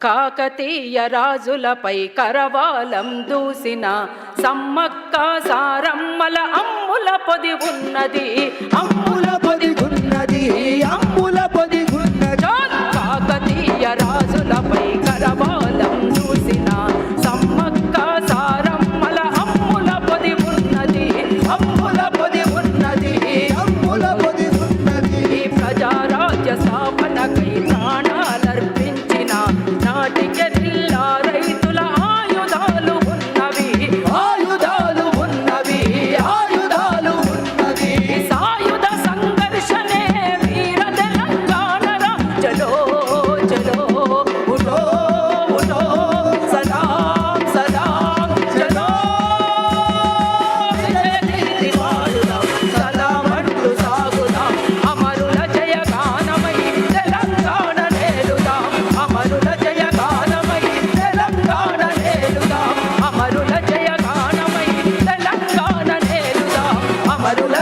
కాకతీయ రాజులపై కరవాలం దూసిన సమ్మక్క సారమ్మల అమ్ముల పొది ఉన్నది, అమ్ముల పొది ఉన్నది, అమ్ముల పొది ఉన్నది. కాకతీయ రాజులపై కరవాలం దూసిన సమ్మక్క సారమ్మల అమ్ముల పొది ఉన్నది, అమ్ముల పొది ఉన్నది, అమ్ముల పొది ఉన్నది. ప్రజారాజ్య స్థాపనకై ప్రాణాలర్పించిన నాటికెల్లా రైతుల ఆయుధాలు ఉన్నవి, ఆయుధాలు ఉన్నవి, ఆయుధాలు ఉన్నవి. సాయుధ సంఘర్షణే వీర తెలంగాణరా. చలో చలో ఉఠో ఉఠో సలాం సలాం చలో జయకీర్తి పాడుదాం, సలామంటూ సాగుదాం, అమరుల జయగానమై తెలంగాణ నేలుదాం, అమరుల జయగానమై తెలంగాణ నేలుదాం, అమరుల జయగానమై తెలంగాణ నేలుదాం, అమరుల